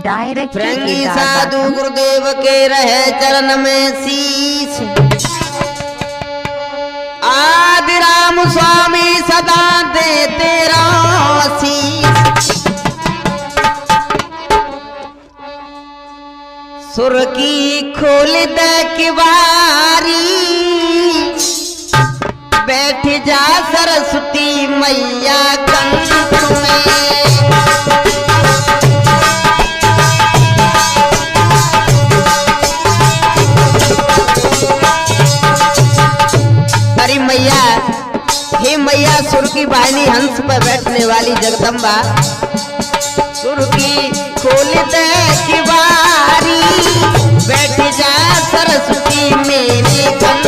Direct फ्रेंगी साधु गुरुदेव के रहे चरण में शीश। आदि राम स्वामी सदा दे तेरा शीश। सुर की खोल दे किवारी बैठ जा सरस्वती मैया कंठ में। अरे मैया, हे मैया सुर की वाहिनी हंस पर बैठने वाली जगदम्बा, सुर की खोल दे किवारी बैठ जा सरस्वती मेरे कंठ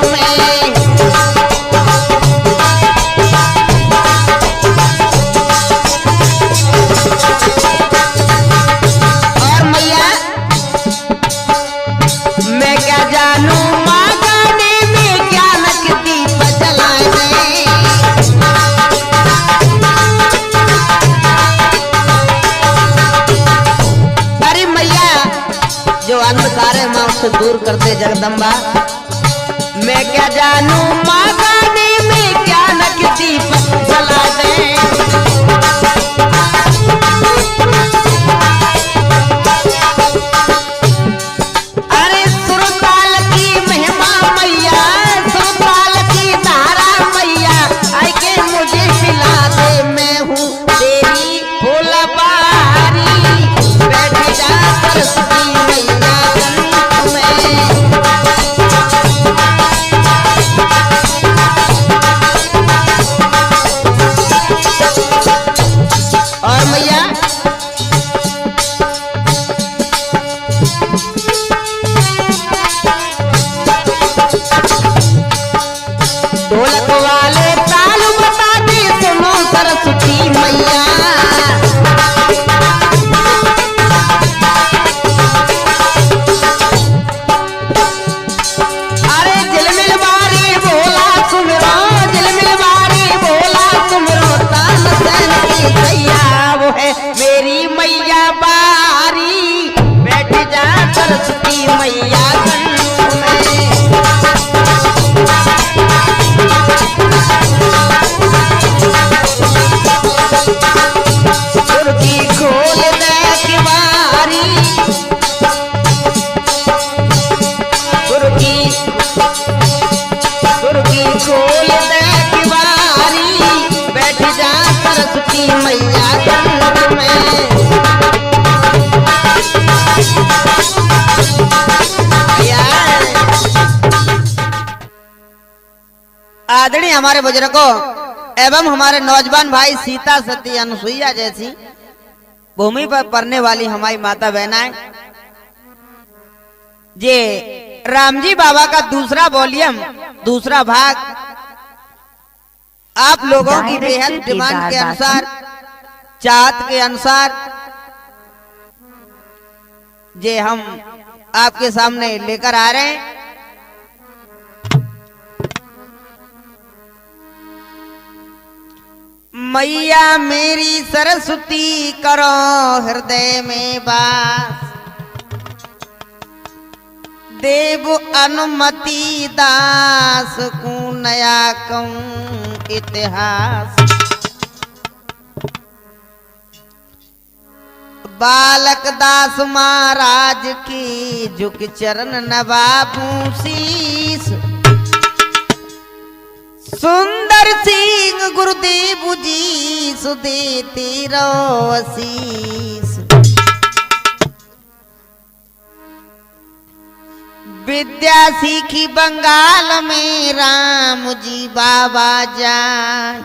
में। और मैया मैं क्या जानू माँ गाने में ज्ञान की दीप जलाने। अरे मैया जो अंधकार है माँ उसको दूर करते जगदम्बा। मैं क्या जानू माँ गाने में ज्ञान की दीप जला दे। अरे सुरताल की महिमा मैया, सुरताल की धारा मैया, आई के मुझे पिला दे। मैं हूँ तेरी फूलबारी बैठ जा सरस्वती मैया कंठ में। और मैया ढोलक वाले ताल बता दे सुनो सरस्वती मैया। अरे झिलमिल बारी भोला सुमरो, झिलमिल बारी भोला सुमरो, तानसेन की सैया वो है मेरी मैया बारी बैठ जा सरस्वती मैया कंठ में। सुर की खोल दे किवारी, सुर की खोल दे किवारी बैठ जा सरस्वती मैया कंठ में। आदरणीय हमारे बुजुर्गों एवं हमारे नौजवान भाई सीता सती अनुसुईया जैसी भूमि पर पड़ने वाली हमारी माता बहनाएं, ये रामजी बाबा का दूसरा वॉल्यूम दूसरा भाग आप लोगों की बेहद डिमांड के अनुसार, चाहत के अनुसार ये हम आपके सामने लेकर आ रहे हैं। मैया मेरी सरस्वती करो हृदय में वास, देव अनुमति दास को नया कहूं इतिहास। बालक दास महाराज की झुक चरण नवाबू शीस। सुंदर सिंह गुरुदेव जी सुदे तेरो आशीष। विद्या सीखी बंगाल में राम जी बाबा जान।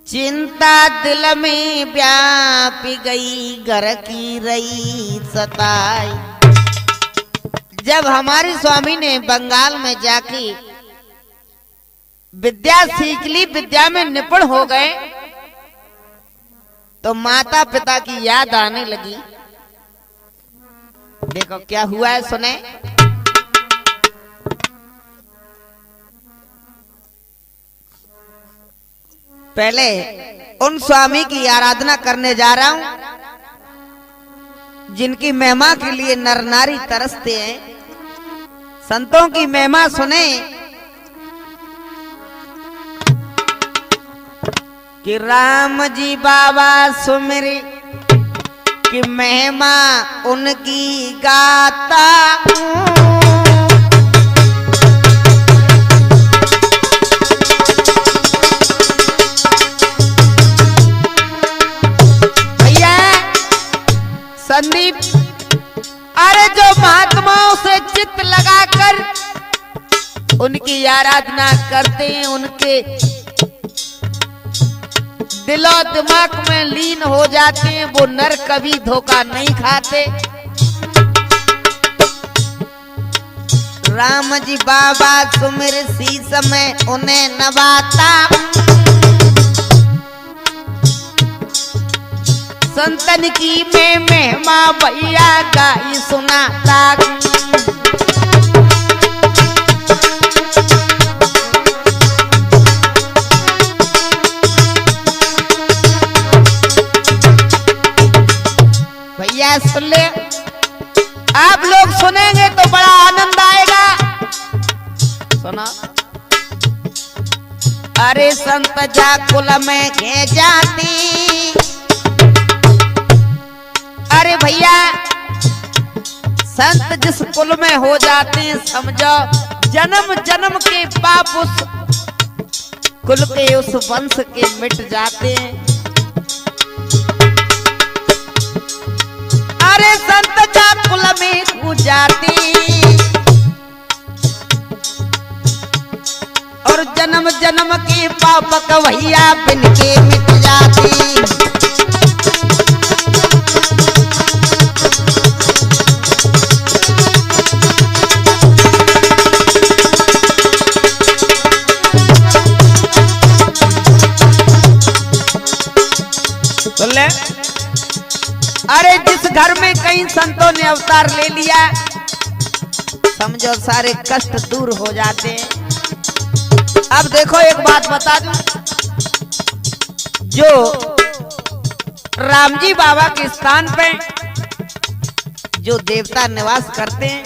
चिंता दिल में व्याप गई घर की रही सताई। जब हमारे स्वामी ने बंगाल में जाके विद्या सीख ली, विद्या में निपुण हो गए, तो माता पिता की याद आने लगी। देखो क्या हुआ है, सुने। पहले उन स्वामी की आराधना करने जा रहा हूं जिनकी महिमा के लिए नर नारी तरसते हैं। संतों की महिमा सुने कि राम जी बाबा सुमिरी कि महिमा उनकी गाता हूं। संदीप, अरे जो महात्माओं से चित्त लगाकर उनकी आराधना करते हैं, उनके दिलो दिमाग में लीन हो जाते हैं, वो नर कभी धोखा नहीं खाते। राम जी बाबा सुमिर शीस में उन्हें नवाता, संतन की मैं महिमा भैया गाई सुनाता। भैया सुन ले, आप लोग सुनेंगे तो बड़ा आनंद आएगा। सुना, अरे संत जा कुल में घे जाती, अरे भैया संत जिस कुल में हो जाते हैं, समझो जन्म जन्म के पाप उस कुल के उस वंश के मिट जाते हैं। अरे संत जा कुल में हो जाती और जन्म जन्म के पाप भैया बिन के मिट जाती। अरे जिस घर में कई संतों ने अवतार ले लिया, समझो सारे कष्ट दूर हो जाते हैं। अब देखो एक बात बता दूं, जो राम जी बाबा के स्थान पे जो देवता निवास करते हैं,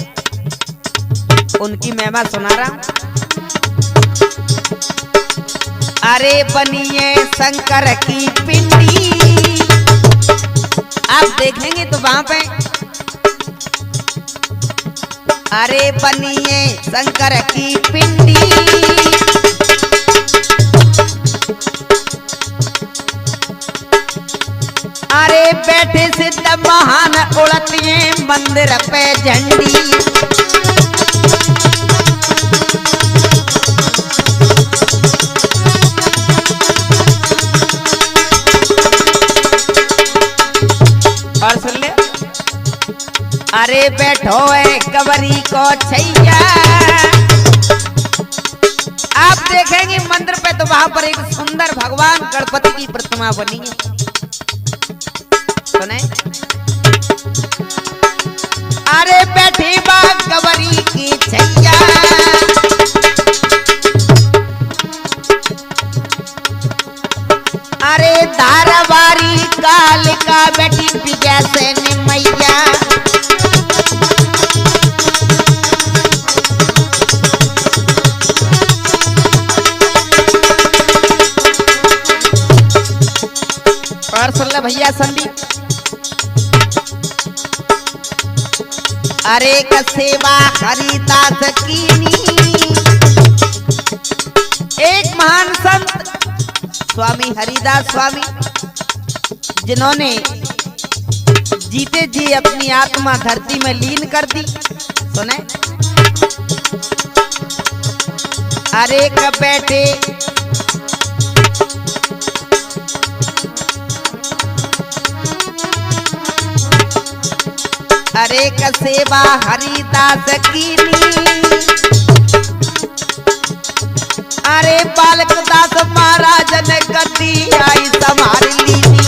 उनकी महिमा सुना रहा हूं। अरे बनिए शंकर की पिंडी, आप देखेंगे तो वहां पे अरे बनिए शंकर की पिंडी, अरे बैठे सिद्ध महान उड़ती मंदिर पे झंडी। और सुन ले, अरे बैठो है गवरी को छैया, आप देखेंगे मंदिर पे तो वहां पर एक सुंदर भगवान गणपति की प्रतिमा बनी है। सुने, अरे बैठी बा गवरी की छैया, अरे धारावारी कालिका बैठी विजय से मैया, और सुन ले भैया संदीप, अरे सेवा हरिदास कीनी, एक महान संत स्वामी हरिदास स्वामी, जिन्होंने जीते जी अपनी आत्मा धरती में लीन कर दी। सुने, अरे कब बैठे अरे सेवा हरिदास कीनी, अरे बालक दास महाराज ने गद्दी आई संभाल लीनी,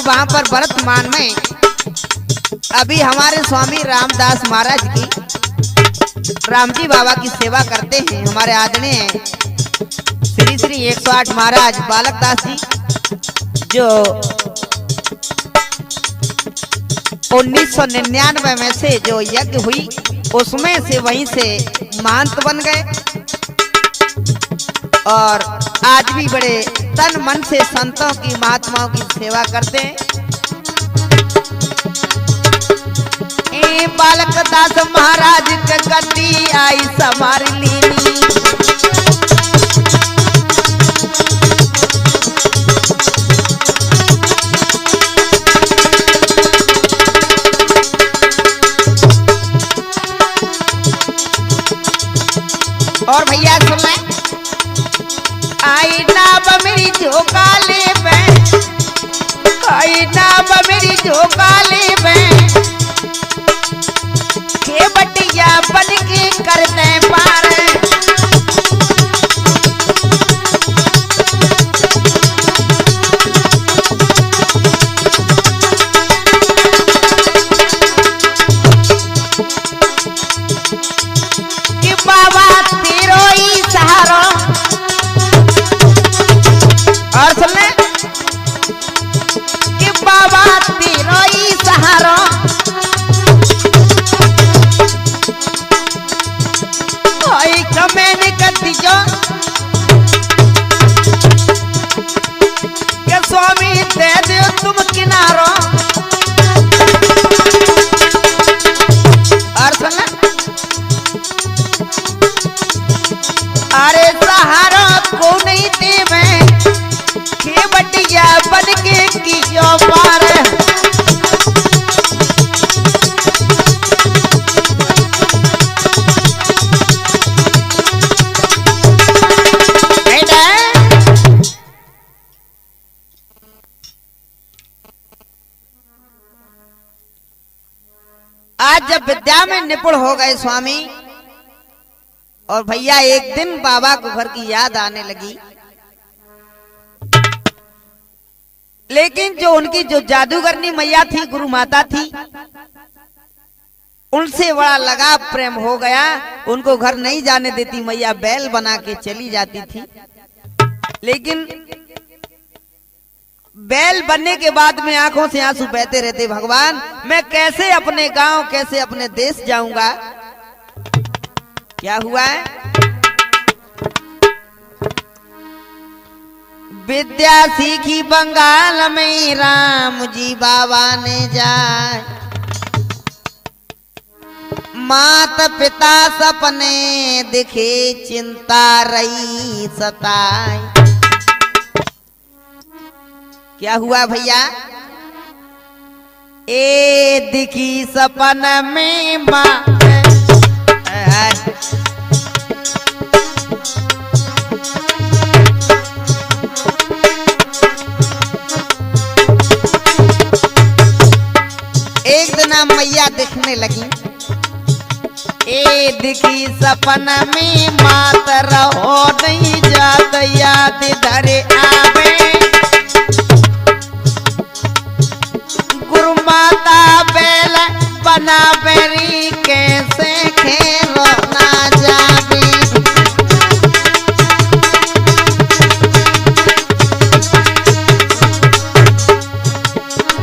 वहां पर वर्तमान में अभी हमारे स्वामी रामदास महाराज की रामजी बाबा की सेवा करते हैं। हमारे आदरणीय श्री श्री 108 महाराज बालक दास जी जो 1999 में से जो यज्ञ हुई उसमें से वहीं से महंत बन गए और आज भी बड़े तन मन से संतों की महात्माओं की सेवा करते हैं। बालक दास महाराज के गति आई समार लीनी, और भैया सुन ले आई नाब मेरी झोकाले में, आई नाब मेरी झोकाले में के बटिया बन के करते पार। कि बाबा तेरो ही सहारा, और सुन ले कि बाबा तेरो ही सहारा मैंने करती जो के स्वामी दे दो तुम किनारो, और सुन अरे सहारा को नहीं दे मैं के बटिया बन के की जो पार। आज जब विद्या में निपुण हो गए स्वामी और भैया एक दिन बाबा को घर की याद आने लगी, लेकिन जो उनकी जो जादूगरनी मैया थी गुरु माता थी उनसे बड़ा लगाव प्रेम हो गया। उनको घर नहीं जाने देती मैया, बैल बना के चली जाती थी। लेकिन बैल बनने के बाद में आंखों से आंसू बहते रहते, भगवान मैं कैसे अपने गांव कैसे अपने देश जाऊंगा। क्या हुआ है विद्या सीखी बंगाल में राम जी बाबा ने जाए, माता पिता सपने दिखे चिंता रही सताए। क्या हुआ भैया ए दिखी सपन में माँ एक दिन मैया दिखने लगी, ए दिखी सपन में मात रहो नहीं जात याद धरे आवे, गुरु माता बैल बना बेरी कैसे खेलो ना जावे।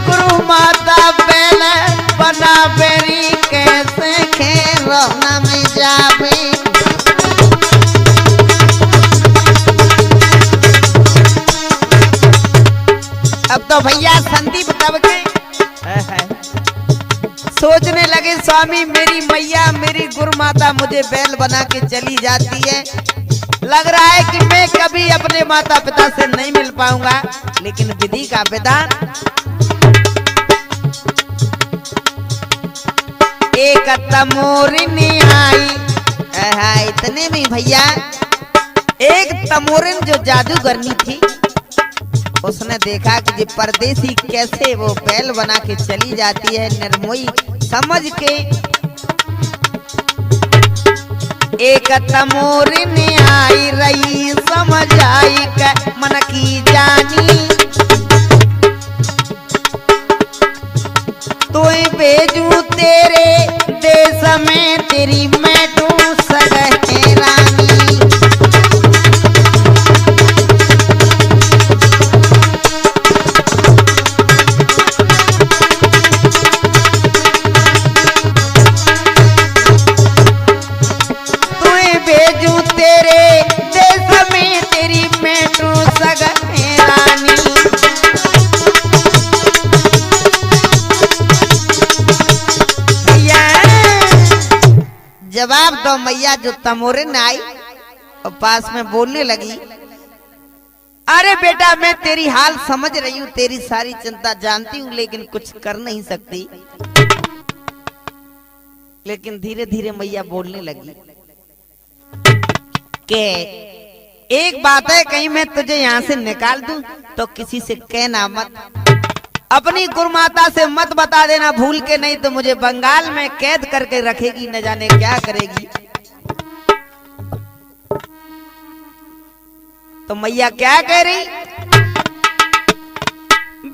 गुरु माता बैल बना बेरी कैसे खेलो ना में जावे। अब तो भैया संदीप तब के सोचने लगे स्वामी मेरी मैया मेरी गुरु माता मुझे बैल बना के चली जाती है, लग रहा है कि मैं कभी अपने माता पिता से नहीं मिल पाऊंगा। लेकिन विधि का विधान एक तमोरिन आई, इतने में भैया एक तमोरिन जो जादूगरनी थी उसने देखा कि ये परदेसी कैसे वो बैल बना के चली जाती है, निर्मोही समझ के एक तमोरिन आई रही समझ आई मन की जानी, तो मैया जो तमोरिन आई और पास में बोलने लगी, अरे बेटा मैं तेरी हाल समझ रही हूँ, तेरी सारी चिंता जानती हूँ, लेकिन कुछ कर नहीं सकती। लेकिन धीरे धीरे मैया बोलने लगी कि एक बात है, कहीं मैं तुझे यहाँ से निकाल दूं तो किसी से कहना मत, अपनी गुरुमाता से मत बता देना भूल के, नहीं तो मुझे बंगाल में कैद करके रखेगी, न जाने क्या करेगी। तो मैया क्या कह रही,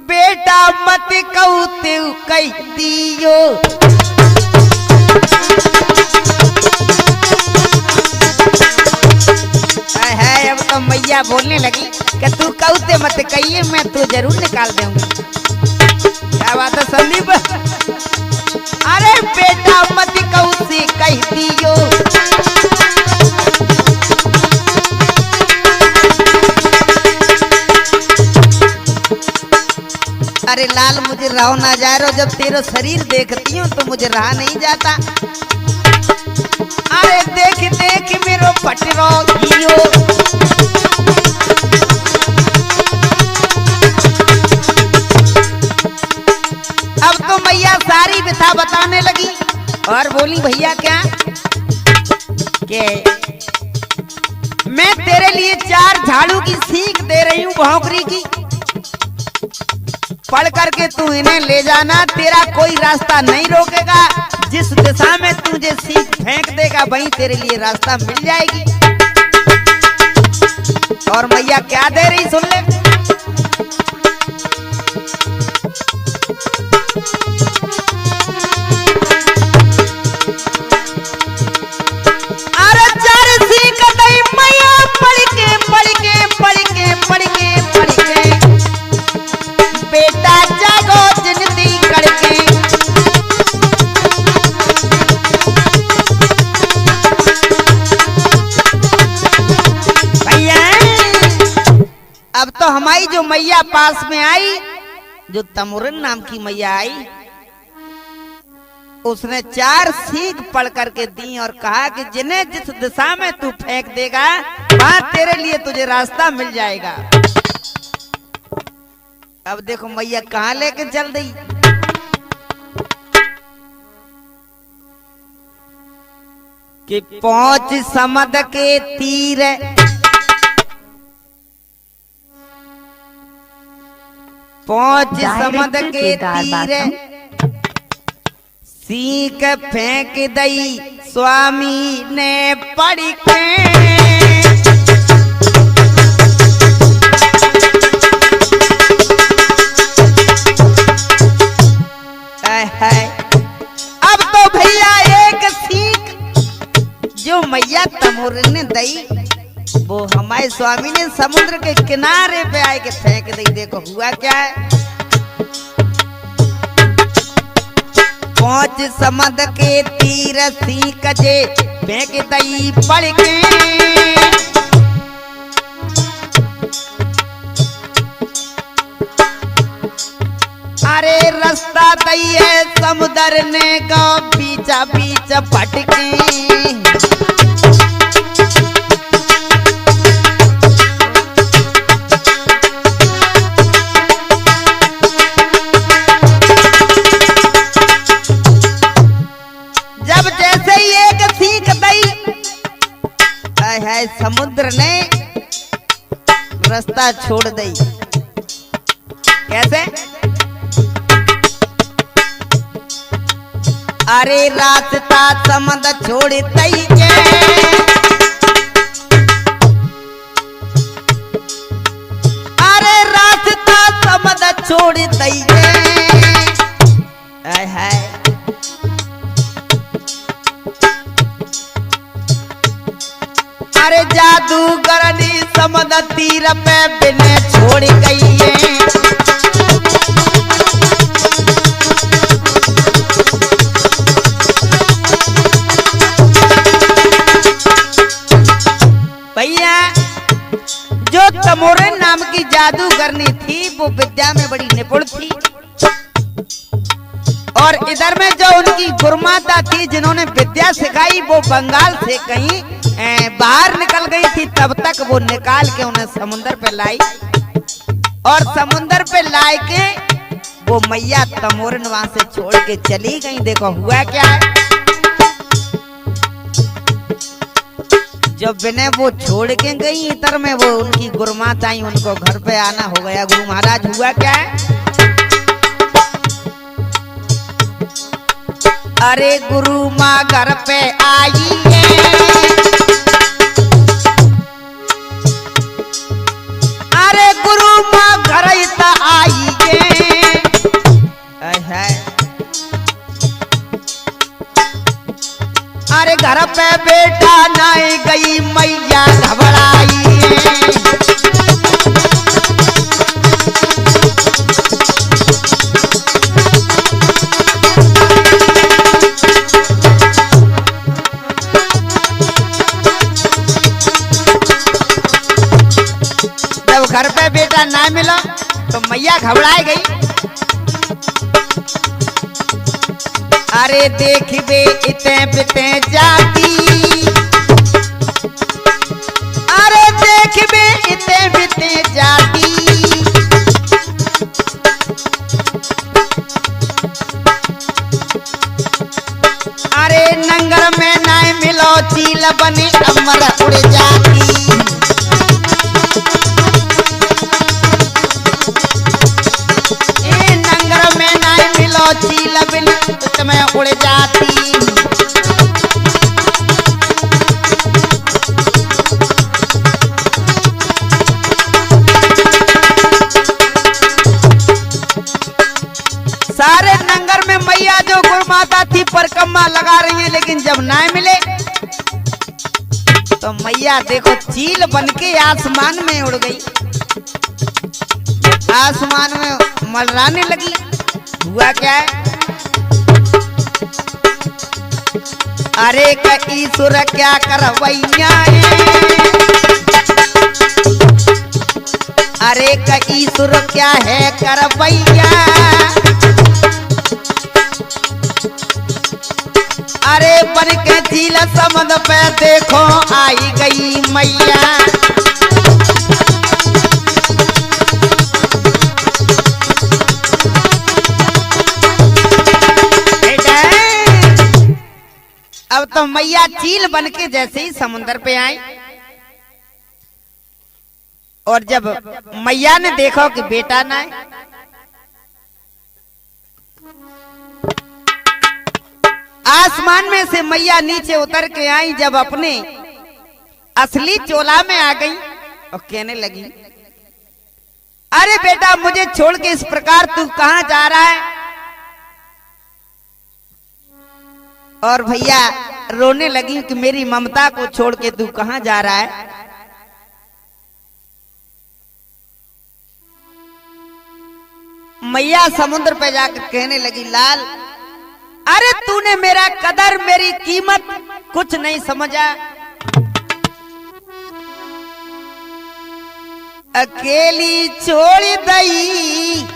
बेटा मत कहू तेऊ कह दियो, है अब तो मैया बोलने लगी कि तू कहते मत कहिए, मैं तो जरूर निकाल दूंगी। क्या बात है संदीप? अरे बेटा मत कहू से कह दियो, अरे लाल मुझे रहो ना जा रहा, जब तेरा शरीर देखती हूँ तो मुझे रहा नहीं जाता। अरे देख देख मेरो पटरो हियो, अब तो मैया सारी व्यथा बताने लगी और बोली भैया क्या के मैं तेरे लिए 4 झाड़ू की सीख दे रही हूँ भौंकरी की, पढ़ करके तू इन्हें ले जाना, तेरा कोई रास्ता नहीं रोकेगा, जिस दिशा में तुझे सीख फेंक देगा वहीं तेरे लिए रास्ता मिल जाएगी। और मैया क्या दे रही सुन ले, अरे 4 सीख दई मैया पढ़ के पढ़ के पढ़ के पढ़ के पढ़ के, बेटा जागो जिंदगी करके, भैया अब तो हमारी जो मैया पास में आई, जो तमोरिन नाम की मैया आई, उसने 4 सीख पढ़ करके दी और कहा कि जिन्हें जिस दिशा में तू फेंक देगा वहां तेरे लिए तुझे रास्ता मिल जाएगा। अब देखो मैया कहां लेके चल दी, कि पहुंच समद के तीर, पहुंच समद के तीर, सीख फेंक दई स्वामी ने पढ़ के, है अब तो भैया एक सीख जो मैया तमोरिन ने दई वो हमारे स्वामी ने समुद्र के किनारे पे आए के फेंक दी। देखो हुआ क्या है, पहुंच समद के तीर सीख जे फेंक दई पढ़ के, अरे रास्ता दई है समुद्र ने का बीचा बीच भटके, जब जैसे ही एक सीख दई है समुद्र ने रास्ता छोड़ दई। कैसे, अरे रास्ता समुद्र छोड़ दई के, अरे रास्ता समुद्र छोड़ दई के, है अरे जादूगरनी समुद्र तीर पे बिने छोड़ गई है, भैया जो तमोरिन नाम की जादूगरनी थी वो विद्या में बड़ी निपुण थी। और इधर में जो उनकी गुरुमाता थी जिन्होंने विद्या सिखाई वो बंगाल से कहीं बाहर निकल गई थी, तब तक वो निकाल के उन्हें समुद्र पे लाई और समुद्र पे लाए के वो मैया तमोरन वहां से छोड़ के चली गई। देखो हुआ क्या है, जब बिना वो छोड़ के गई इधर में वो उनकी गुरुमाता आई, उनको घर पे आना हो गया। गुरु महाराज हुआ क्या है, अरे गुरु माँ घर पे आई है, अरे गुरु माँ घर आई है, अरे घर पे बेटा नहीं गई मैया घबराई है, घर पे बेटा ना मिला तो मैया घबराई गई। अरे देख बे इते बिते जाती, अरे देख बे इते बिते जाती, अरे नंगर में ना मिलो चील बनी अमर उड़ जाती, चील बिन तुम्हें उड़ जाती। सारे नंगर में मैया जो गुरुमाता थी परिक्रमा लगा रही है, लेकिन जब ना मिले तो मैया देखो चील बनके आसमान में उड़ गई, आसमान में मलराने लगी। हुआ क्या है, अरे कई सुर क्या करवैया है, अरे कई सुर क्या है करवैया, अरे बन के झील समुद्र पे देखो आई गई मैया, अब तो मैया चील बनके जैसे ही समुद्र पे आई और जब मैया ने देखा कि बेटा ना है, आसमान में से मैया नीचे उतर के आई, जब अपने असली चोला में आ गई और कहने लगी, अरे बेटा मुझे छोड़ के इस प्रकार तू कहां जा रहा है, और भैया रोने लगी कि मेरी ममता को छोड़ के तू कहां जा रहा है। मैया समुद्र पे जाकर कहने लगी, लाल अरे तूने मेरा कदर मेरी कीमत कुछ नहीं समझा, अकेली छोड़ दई,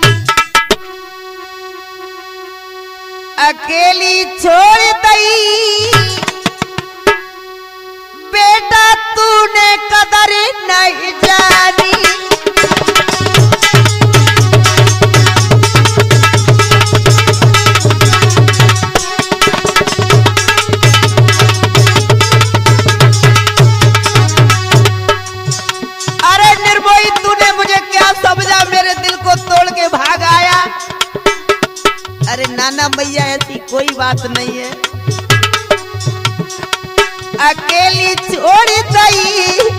अकेली छोड़ दई, बेटा तूने कदर नहीं जानी, अरे निर्मोही तूने मुझे क्या समझा, मेरे दिल को तोड़ के भाग आया। अरे नाना भैया ऐसी कोई बात नहीं है, अकेली छोड़ दई,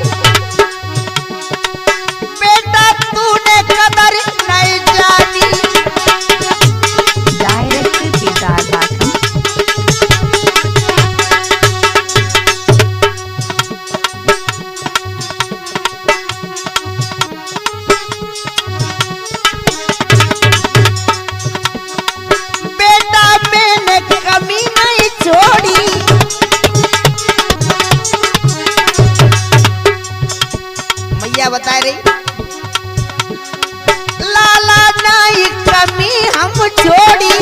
बेटा तूने कदर नहीं जानी। डायरेक्ट कमी नहीं छोड़ी, मैया बता रही, लाला नहीं कमी हम छोड़ी,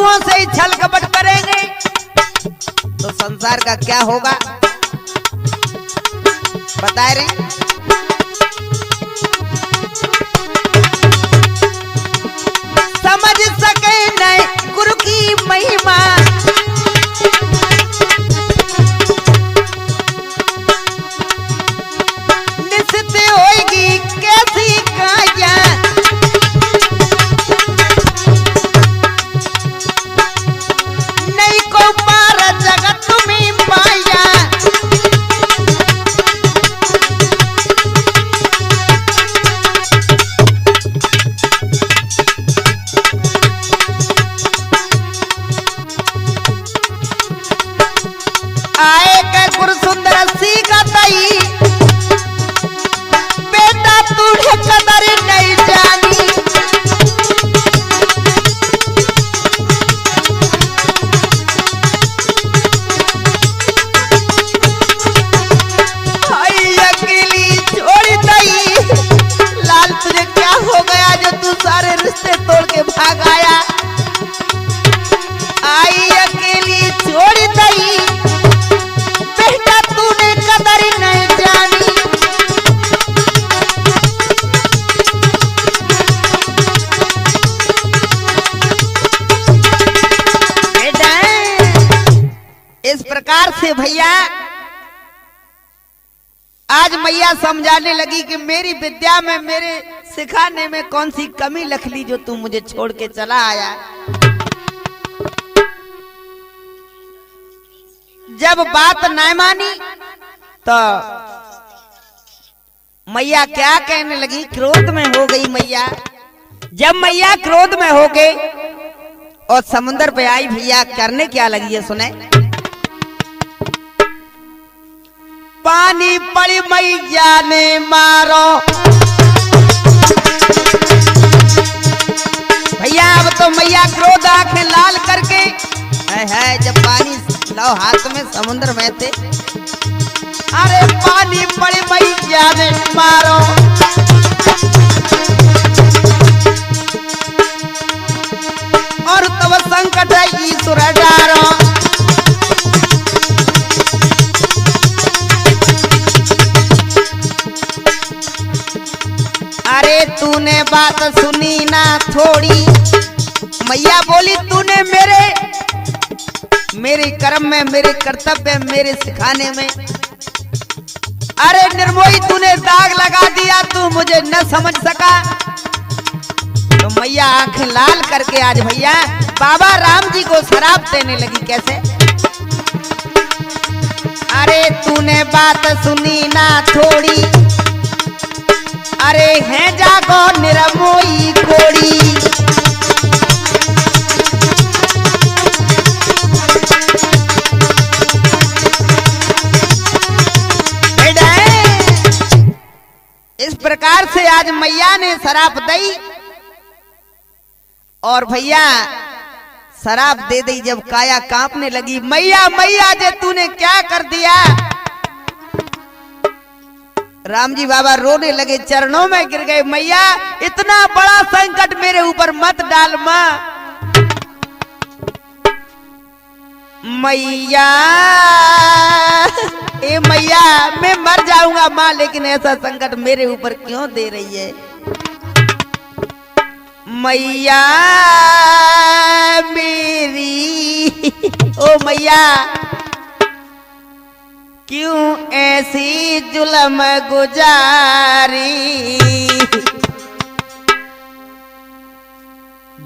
वस्तुओं से ही छल कपट करेंगे तो संसार का क्या होगा बताए रे। समझ सके नहीं गुरु की महिमा, निश्चित होगी कैसी काया, नहीं को पार जगत में पाया। आए के गुरु सुंदर सी गई, बेटा तुझे कदर नहीं जानी। आई अकेली छोड़ दई, लाल तुझे क्या हो गया जो तू सारे रिश्ते तोड़ के भाग आया। आई अकेली छोड़ दई, बेटा तूने कदर नहीं जानी। बेटा इस प्रकार से भैया आज मैया समझाने लगी कि मेरी विद्या में, मेरे सिखाने में कौन सी कमी लख ली जो तू मुझे छोड़ के चला आया। जब बात न मानी तो मैया क्या कहने लगी, क्रोध में हो गई मैया। जब मैया क्रोध में हो गई और समुद्र पे आई भैया करने क्या लगी है सुने। पानी पड़ी मैया ने मारो, भैया अब तो मैया क्रोध आंखें लाल करके है जब पानी लो हाथ में समुद्र में थे। अरे पानी पड़ी मैया ने मारो, और तब संकट ईश्वर डारो। अरे तूने बात सुनी ना थोड़ी, मैया बोली तूने मेरे कर्म में, मेरे कर्तव्य में, मेरे सिखाने में अरे निर्मोही तूने दाग लगा दिया, तू मुझे न समझ सका। तो मैया आंखें लाल करके आज भैया बाबा राम जी को शराप देने लगी। कैसे? अरे तूने बात सुनी ना थोड़ी, अरे है जागो निरमोई कोड़ी। इस प्रकार से आज मैया ने शराप दी और भैया शराप दे दी। जब काया कांपने लगी, मैया मैया जे तूने क्या कर दिया। राम जी बाबा रोने लगे, चरणों में गिर गए। मैया इतना बड़ा संकट मेरे ऊपर मत डाल मां। मैया ए मैया मैं मर जाऊंगा मां, लेकिन ऐसा संकट मेरे ऊपर क्यों दे रही है। मैया मेरी ओ मैया क्यों ऐसी जुल्म गुजारी।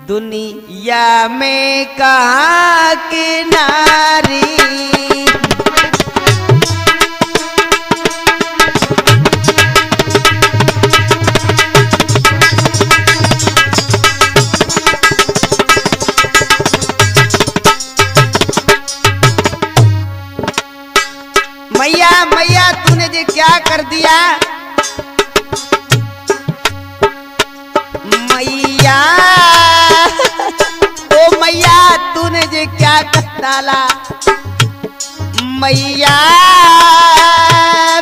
दुनिया में कहाँ की नारी। मैया मैया तूने ये क्या कर दिया। मैया ओ मैया तूने ये क्या कर डाला। मैया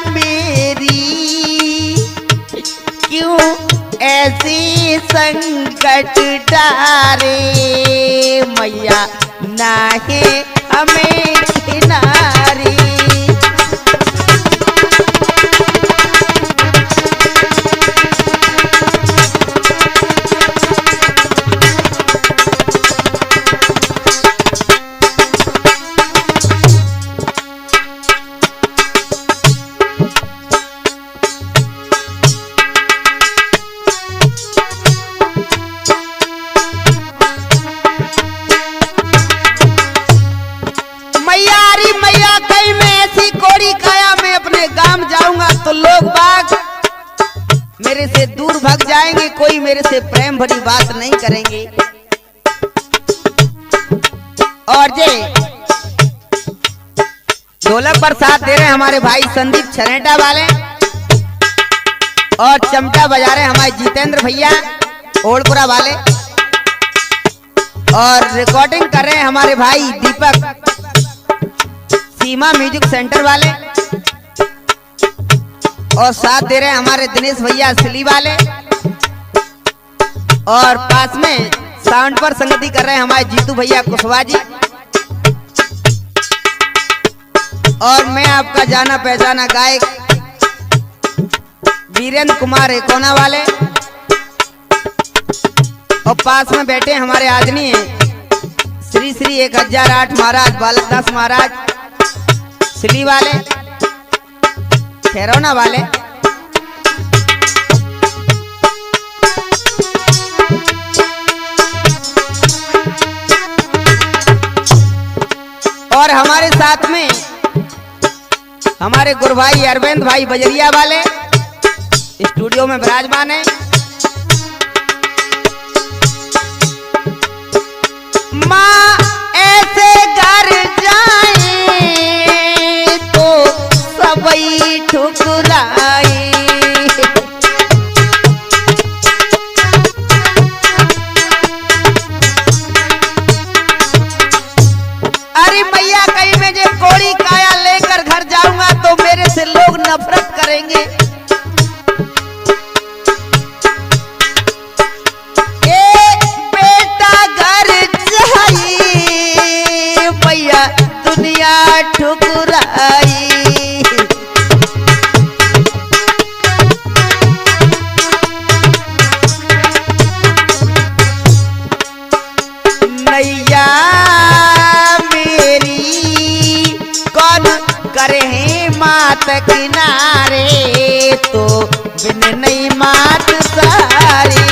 मेरी क्यों ऐसी संकट डारे। मैया जीना है हमें किनारी। तो लोग बाग मेरे से दूर भाग जाएंगे, कोई मेरे से प्रेम भरी बात नहीं करेंगे। और जे ढोलक पर साथ दे रहे हमारे भाई संदीप छरेटा वाले, और चमटा बजा रहे हमारे जितेंद्र भैया ओड़पुरा वाले, और रिकॉर्डिंग कर रहे हैं हमारे भाई दीपक सीमा म्यूजिक सेंटर वाले, और साथ दे रहे हैं हमारे दिनेश भैया सिली वाले, और पास में साउंड पर संगति कर रहे हैं हमारे जीतू भैया कुशवाहा जी, और मैं आपका जाना पहचाना गायक वीरेंद्र कुमार एकोना वाले, और पास में बैठे हमारे आदमी श्री श्री 1008 महाराज बालकदास महाराज सिली वाले खैरौना वाले। और हमारे साथ में हमारे गुरु भाई अरविंद भाई बजरिया वाले स्टूडियो में विराजमान है। माँ ऐसे घर जाए तो सबई ठुकराए, अरे मैया कहीं मैं जो कोड़ी काया लेकर घर जाऊंगा तो मेरे से लोग नफरत करेंगे। ए बेटा घर जाए मैया दुनिया ठुकराई, नैया मेरी कौन करे मात किनारे, तो बिन नहीं मात सारी।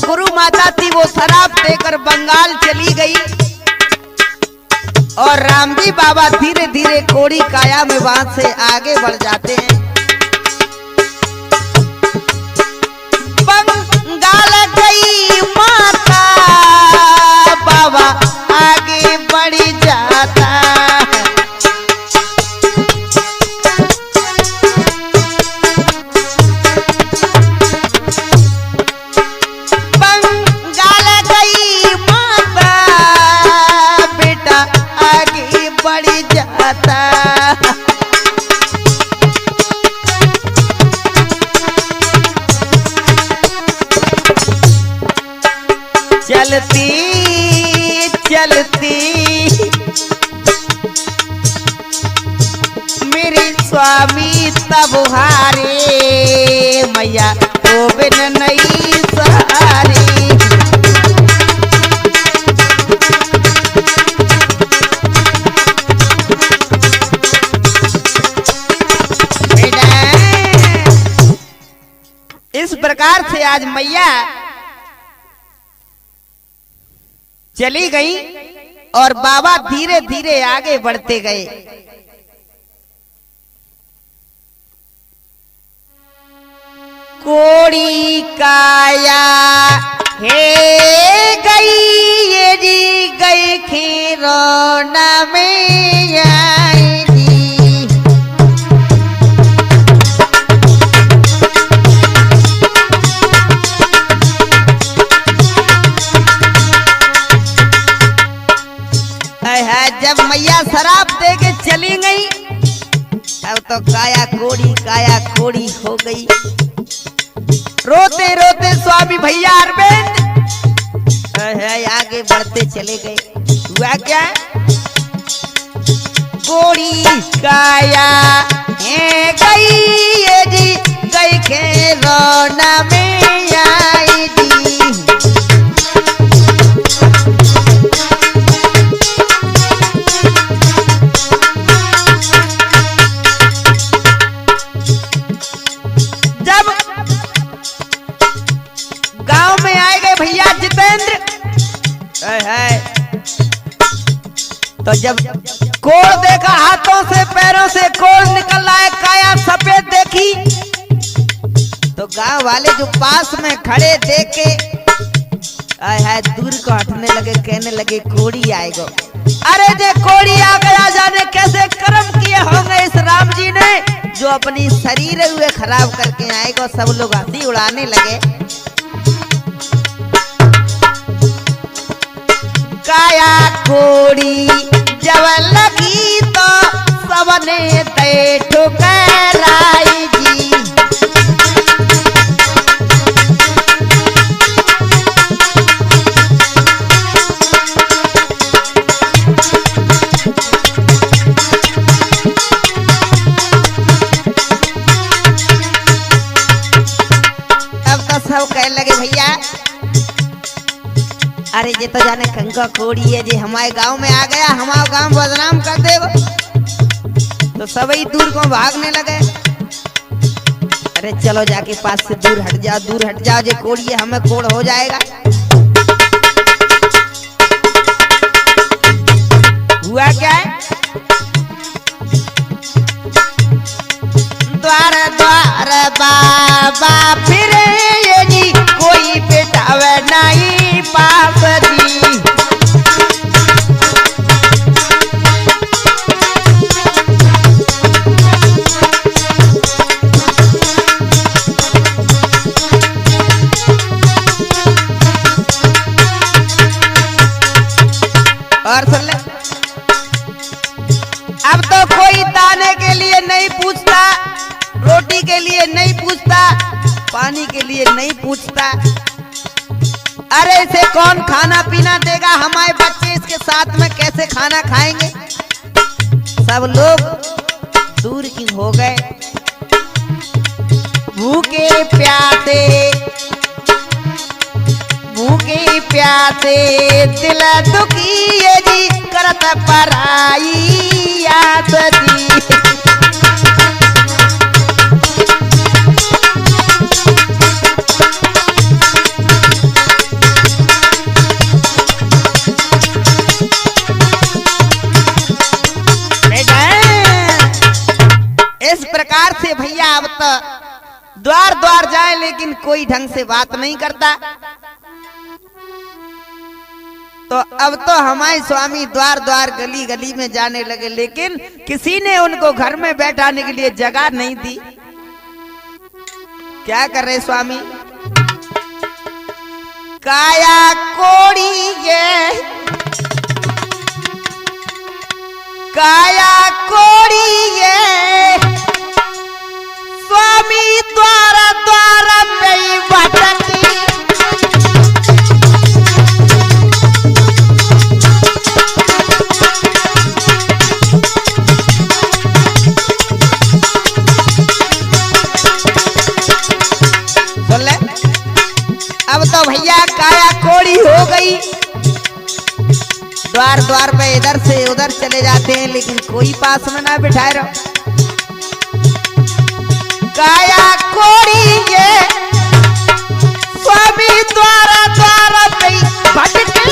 गुरु माता थी वो शराब देकर बंगाल चली गई, और रामजी बाबा धीरे धीरे कोड़ी काया में वहां से आगे बढ़ जाते हैं। बंगाल गई माता बाबा आगे बढ़ जाता, चलती चलती मेरे स्वामी तब हारे, मैया तो बिन नहीं सहारे। इस प्रकार से आज मैया चली गई और बाबा धीरे धीरे आगे बढ़ते गए। कोड़ी काया हे गई ये जी गई खीरौना में आई जी, तो काया कोड़ी हो गई। रोते रोते स्वामी भैया अरविंद आगे बढ़ते चले गए। हुआ क्या? कोड़ी काया है गई ये जी, गई खेलौना में आई जी। जब गांव में आए गए भैया जितेंद्र, तो जब कोड़ देखा, हाथों से पैरों से कोड़ निकल रहा है, काया सफेद देखी, तो गांव वाले जो पास में खड़े देखे दूर को हटने लगे, कहने लगे कोड़ी आएगा। अरे जे कोड़ी आ गया, जाने कैसे कर्म किए होंगे इस राम जी ने, जो अपनी शरीर हुए खराब करके आएगा। सब लोग हंसी उड़ाने लगे। काया कोड़ी जब लगी तो सबने दे ठुकराई जी। अब तो सब कहने लगे भैया अरे ये तो जाने कंका कोड़ी है जी, हमारे गांव में आ गया, हमारा गांव बदनाम कर देगा। तो सभी दूर को भागने लगे। अरे चलो जाके पास से दूर हट जाओ, ये कोड़ी है, हमें कोड़ हो जाएगा। हुआ क्या है? द्वार द्वार बाबा फिरे ये जी, कोई बेटावे नहीं पाप जी। और सुन ले, अब तो कोई दाने के लिए नहीं पूछता, रोटी के लिए नहीं पूछता, पानी के लिए नहीं पूछता। अरे इसे कौन खाना पीना देगा? हमारे बच्चे इसके साथ में कैसे खाना खाएंगे? सब लोग दूर की हो गए। भूखे प्यासे दिल दुखी ये जी, करत पराई याद जी। इस प्रकार से भैया अब तो द्वार द्वार जाए, लेकिन कोई ढंग से बात नहीं करता। तो अब तो हमारे स्वामी द्वार द्वार गली गली में जाने लगे, लेकिन किसी ने उनको घर में बैठाने के लिए जगह नहीं दी। क्या कर रहे स्वामी? काया कोड़ी ये स्वामी द्वारा पे भटकी। अब तो भैया काया कोड़ी हो गई। द्वार द्वार पे इधर से उधर चले जाते हैं, लेकिन कोई पास में ना बिठाए रहो। काया कोड़ी ये स्वामी द्वारा पे भटकी।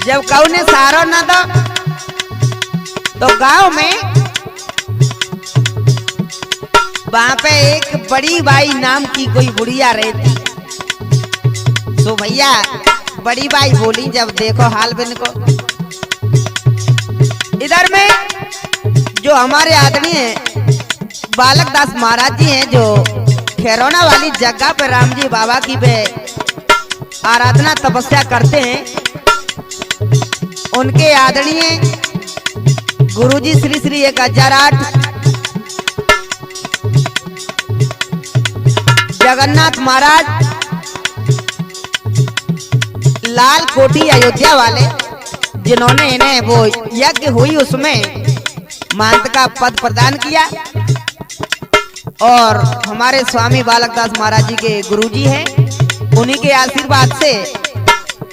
जब कऊ ने सहारा ना दो, तो गांव में वहां पे एक बड़ी बाई नाम की कोई बुढ़िया रहती। तो भैया बड़ी बाई बोली, जब देखो हाल बिन को, इधर में जो हमारे आदमी हैं बालक दास महाराज जी हैं, जो खैरौना वाली जगह पे राम जी बाबा की वे आराधना तपस्या करते हैं। उनके आदरणीय गुरुजी श्री श्री 1008 जगन्नाथ महाराज लाल कोठी अयोध्या वाले, जिन्होंने इन्हें वो यज्ञ हुई उसमें महंत का पद प्रदान किया, और हमारे स्वामी बालकदास महाराज जी के गुरुजी हैं, उन्हीं के आशीर्वाद से।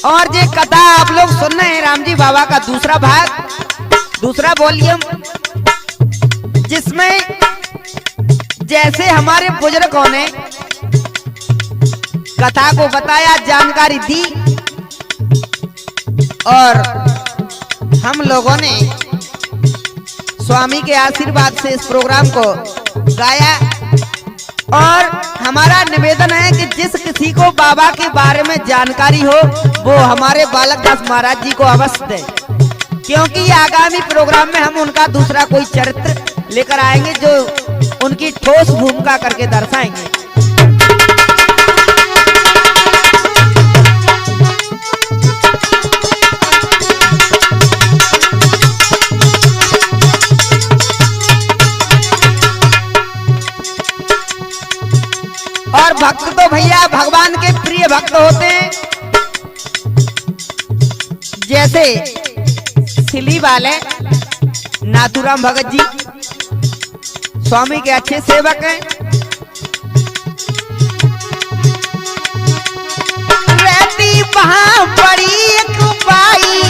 और ये कथा आप लोग सुन रहे हैं राम जी बाबा का दूसरा भाग, दूसरा वॉल्यूम, जिसमें जैसे हमारे बुजुर्गों ने कथा को बताया, जानकारी दी, और हम लोगों ने स्वामी के आशीर्वाद से इस प्रोग्राम को गाया। और हमारा निवेदन है कि जिस किसी को बाबा के बारे में जानकारी हो वो हमारे बालकदास महाराज जी को अवश्य दें, क्योंकि आगामी प्रोग्राम में हम उनका दूसरा कोई चरित्र लेकर आएंगे जो उनकी ठोस भूमिका करके दर्शाएंगे। और भक्त तो भैया भगवान के प्रिय भक्त होते हैं, जैसे सिली वाले नाथुराम भगत जी स्वामी के अच्छे सेवक हैं। रहती वहां बड़ी एक बाई,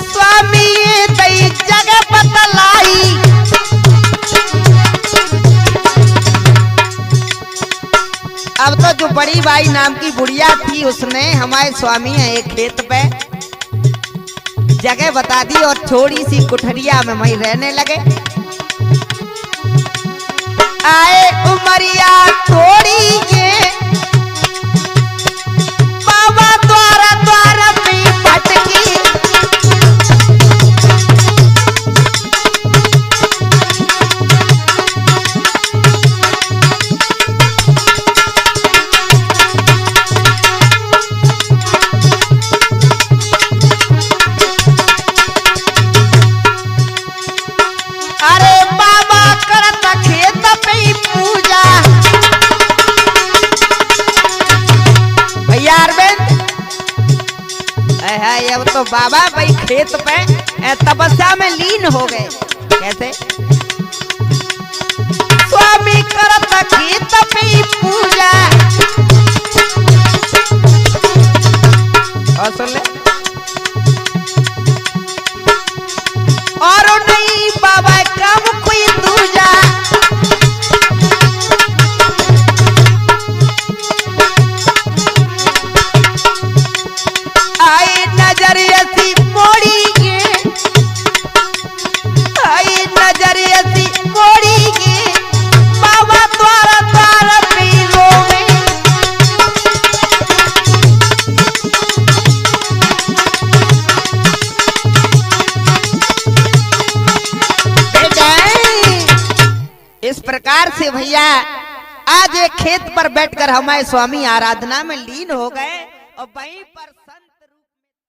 स्वामी दई जगह बतलाई, अब तो जो बड़ी बाई नाम की बुढ़िया थी उसने हमारे स्वामी है एक खेत पे जगह बता दी और थोड़ी सी कुठरिया में वहीं रहने लगे। आए उमरिया थोड़ी ये बाबा द्वारा द्वारा पे भटकी, अब तो बाबा भाई खेत पे तपस्या में लीन हो गए। कैसे? स्वामी करत खेत पे पूजा, और सुन ले, और नहीं बाबा काम कोई दूजा, आई नजर ऐसी मोड़ी के, आई नजर ऐसी मोड़ी के, बाबा द्वारा द्वारा पीरो में, इस प्रकार से भैया आज एक खेत पर बैठकर हमारे स्वामी आराधना में लीन हो गए और वहीं पर